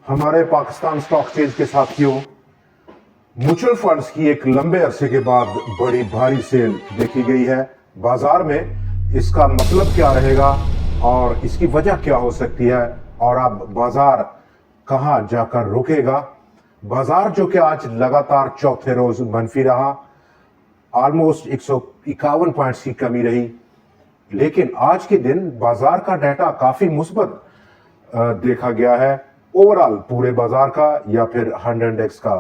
हमारे Pakistan stock exchange के साथियों, म्यूचुअल फंड्स की एक लंबे अरसे के बाद बड़ी भारी सेल देखी गई है बाजार में। इसका मतलब क्या रहेगा और इसकी वजह क्या हो सकती है और अब बाजार कहां जाकर रुकेगा? बाजार जो कि आज लगातार चौथे रोज मनफी रहा, ऑलमोस्ट 151 पॉइंट्स की कमी रही, लेकिन आज के दिन बाजार का डाटा काफी मुस्बत देखा गया है। ओवरऑल पूरे बाजार का या फिर 100 इंडेक्स का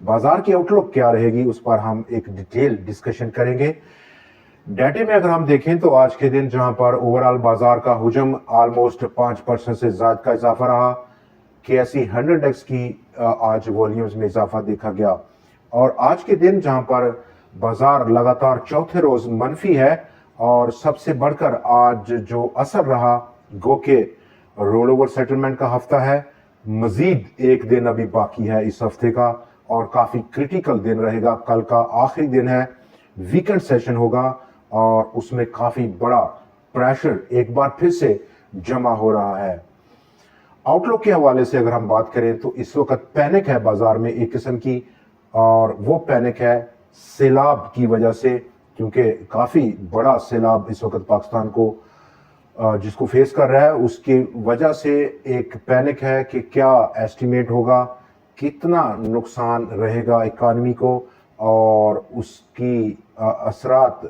बाजार की आउटलुक क्या रहेगी, उस पर हम एक डिटेल डिस्कशन करेंगे। डाटे में अगर हम देखें तो आज के दिन जहां पर ओवरऑल बाजार का हुजम ऑलमोस्ट 5% से ज्यादा का इजाफा रहा, KSE 100 इंडेक्स की आज वॉल्यूम्स में इजाफा देखा गया। और आज के दिन जहां पर बाजार लगातार चौथे रोज मनफी है और सबसे बढ़कर आज जो असर रहा गो के रोल ओवर सेटलमेंट का हफ्ता है, मजीद एक दिन अभी बाकी है इस हफ्ते का और काफी क्रिटिकल दिन रहेगा। कल का आखिरी दिन है, वीकेंड सेशन होगा और उसमें काफी बड़ा प्रेशर एक बार फिर से जमा हो रहा है। आउटलुक के हवाले से अगर हम बात करें तो इस वक्त पैनिक है बाजार में एक किस्म की, और वो पैनिक है सैलाब की वजह से, क्योंकि काफी बड़ा सैलाब इस वक्त पाकिस्तान को जिसको फेस कर रहा है, उसकी वजह से एक पैनिक है कि क्या एस्टिमेट होगा, कितना नुकसान रहेगा इकानमी को और उसकी असरात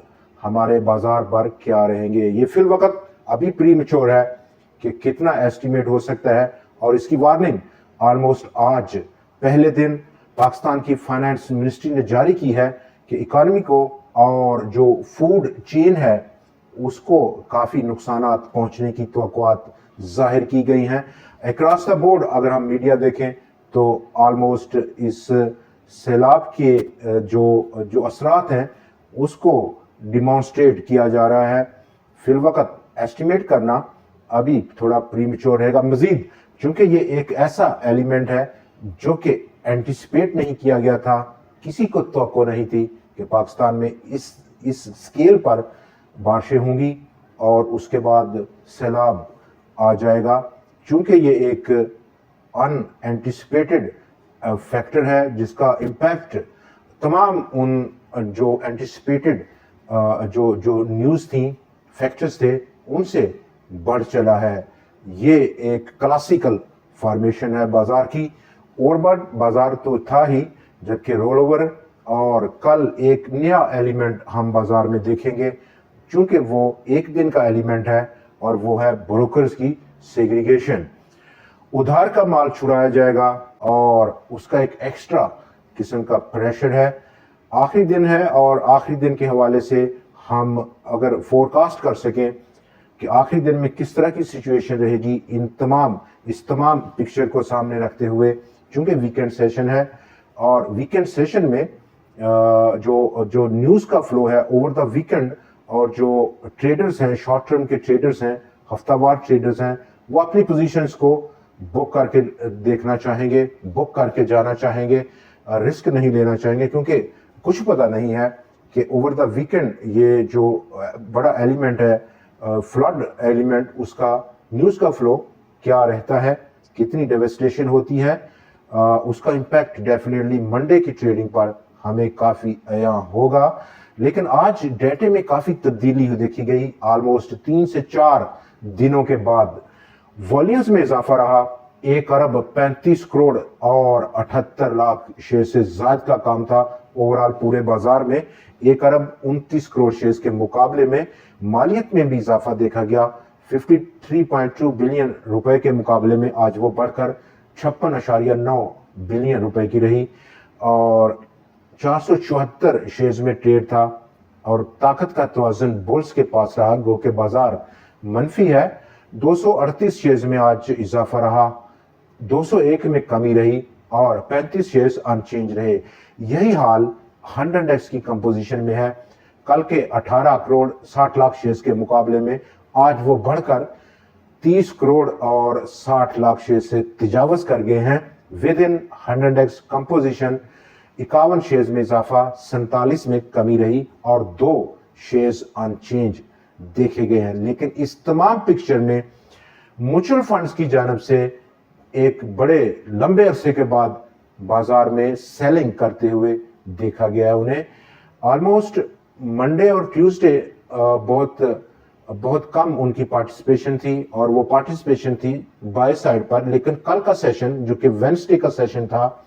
हमारे बाजार पर क्या रहेंगे। ये फिल वक्त अभी प्री मैच्योर है कि कितना एस्टिमेट हो सकता है, और इसकी वार्निंग ऑलमोस्ट आज पहले दिन पाकिस्तान की फाइनेंस मिनिस्ट्री ने जारी की है कि इकानमी को और जो फूड चेन है उसको काफी नुकसानात पहुंचने की तवक्कुआत जाहिर की गई हैं। अक्रॉस द बोर्ड अगर हम मीडिया देखें तो ऑलमोस्ट इस सैलाब के जो असरात हैं उसको डिमॉन्स्ट्रेट किया जा रहा है। फिल वक्त एस्टिमेट करना अभी थोड़ा प्रीमेच्योर रहेगा मजीद, क्योंकि ये एक ऐसा एलिमेंट है जो कि एंटिसिपेट नहीं किया गया था, किसी को तवक्को नहीं थी कि पाकिस्तान में इस स्केल पर बारिशें होंगी और उसके बाद सैलाब आ जाएगा। चूंकि ये एक अनएंटिसिपेटेड फैक्टर है जिसका इम्पैक्ट तमाम उन जो एंटिसिपेटेड जो न्यूज़ थी, फैक्टर्स थे, उनसे बढ़ चला है। ये एक क्लासिकल फॉर्मेशन है बाजार की। ओवरबॉट बाजार तो था ही, जबकि रोल ओवर और कल एक नया एलिमेंट हम बाजार में देखेंगे, चूंकि वो एक दिन का एलिमेंट है और वो है ब्रोकर्स की सेग्रीगेशन। उधार का माल छुड़ाया जाएगा और उसका एक एक्स्ट्रा किस्म का प्रेशर है। आखिरी दिन है और आखिरी दिन के हवाले से हम अगर फोरकास्ट कर सकें कि आखिरी दिन में किस तरह की सिचुएशन रहेगी, इस तमाम पिक्चर को सामने रखते हुए, चूंकि वीकेंड सेशन है और वीकेंड सेशन में जो न्यूज़ का फ्लो है ओवर द वीकेंड, और जो ट्रेडर्स हैं, शॉर्ट टर्म के ट्रेडर्स हैं, हफ्तावार ट्रेडर्स हैं, वो अपनी पोजीशंस को बुक करके देखना चाहेंगे, बुक करके जाना चाहेंगे, रिस्क नहीं लेना चाहेंगे, क्योंकि कुछ पता नहीं है कि ओवर द वीकेंड ये जो बड़ा एलिमेंट है, फ्लड एलिमेंट, उसका न्यूज़ का फ्लो क्या रहता है, कितनी डेवेस्टेशन होती है, उसका इम्पैक्ट डेफिनेटली मंडे की ट्रेडिंग पर हमें काफ़ी आया होगा। लेकिन आज डेटे में काफी तब्दीली देखी गई। ऑलमोस्ट 3 से 4 दिनों के बाद वॉल्यूम्स में इजाफा रहा। 1 अरब 35 करोड़ और 78 लाख शेयर से ज्यादा का काम था ओवरऑल पूरे बाजार में। 1 अरब 29 करोड़ शेयर के मुकाबले में मालियत में भी इजाफा देखा गया। 53.2 बिलियन रुपए के मुकाबले में आज वो बढ़कर 56.9 बिलियन रुपए की रही और 474 शेयर्स में ट्रेड था और ताकत का तवाज़ुन बुल्स के पास रहा, गो के बाजार मनफी है। 238 शेयर्स में आज इजाफा रहा, 201 में कमी रही और 35 शेयर्स अनचेंज रहे। यही हाल 100 इंडेक्स की कंपोजिशन में है। कल के 18 करोड़ 60 लाख शेयर्स के मुकाबले में आज वो बढ़कर 30 करोड़ और 60 लाख शेयर से तजावज कर गए हैं। With in 100 index composition 51 shares में इजाफा, 47 में कमी रही और 2 शेयर्स अनचेंज देखे गए हैं। लेकिन इस तमाम पिक्चर में म्यूचुअल फंड्स की जानब से एक बड़े लंबे अरसे के बाद बाजार में सेलिंग करते हुए देखा गया है उन्हें। ऑलमोस्ट मंडे और ट्यूसडे बहुत कम उनकी पार्टिसिपेशन थी और वो पार्टिसिपेशन थी बाय साइड पर, लेकिन कल का सेशन जो कि वेडनेसडे का सेशन था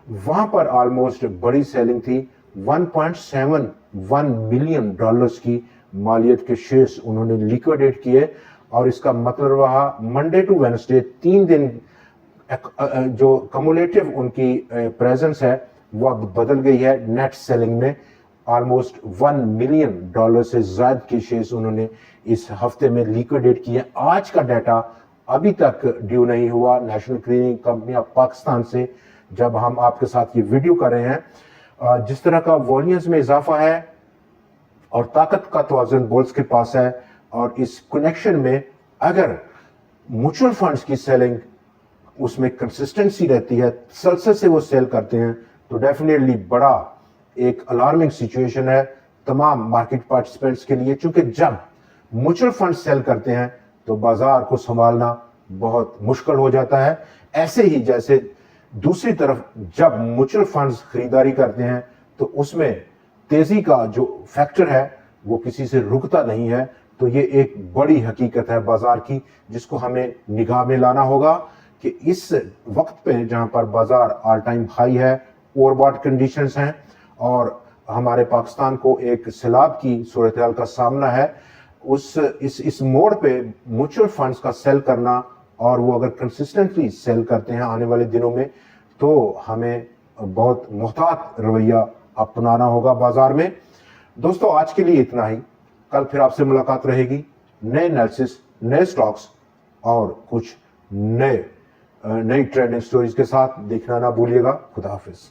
वहां पर ऑलमोस्ट बड़ी सेलिंग थी। 1.71 मिलियन डॉलर्स की मालियत के शेयर्स उन्होंने लिक्विडेट किए और इसका मतलब रहा मंडे टू वेडनेसडे 3 दिन जो कम्युलेटिव उनकी प्रेजेंस है वो अब बदल गई है। नेट सेलिंग में ऑलमोस्ट 1 मिलियन डॉलर से ज्यादा के शेयर्स उन्होंने इस हफ्ते में लिक्विडेट किए। आज का डाटा अभी तक ड्यू नहीं हुआ national cleaning company of Pakistan से, जब हम आपके साथ ये वीडियो कर रहे हैं। जिस तरह का वॉल्यूम्स में इजाफा है और ताकत का तवाज़ुन बुल्स के पास है, और इस कनेक्शन में अगर म्यूचुअल फंड्स की सेलिंग उसमें कंसिस्टेंसी रहती है, तसलसल से वो सेल करते हैं, तो डेफिनेटली बड़ा एक अलार्मिंग सिचुएशन है तमाम मार्केट पार्टिसिपेंट्स के लिए। चूंकि जब म्यूचुअल फंड सेल करते हैं तो बाजार को संभालना बहुत मुश्किल हो जाता है। ऐसे ही जैसे दूसरी तरफ जब म्यूचुअल फंड्स खरीदारी करते हैं तो उसमें तेजी का जो फैक्टर है वो किसी से रुकता नहीं है। तो ये एक बड़ी हकीकत है बाजार की जिसको हमें निगाह में लाना होगा कि इस वक्त पे जहां पर बाजार ऑल टाइम हाई है, ओवरबॉट कंडीशंस हैं और हमारे पाकिस्तान को एक सैलाब की सूरत हाल का सामना है, इस मोड़ पे म्यूचुअल फंड्स का सेल करना और वो अगर कंसिस्टेंटली सेल करते हैं आने वाले दिनों में तो हमें बहुत मुहतात रवैया अपनाना होगा बाजार में। दोस्तों आज के लिए इतना ही, कल फिर आपसे मुलाकात रहेगी नए एनालिसिस, नए स्टॉक्स और कुछ नई ट्रेंडिंग स्टोरीज के साथ। देखना ना भूलिएगा। खुदा हाफिज।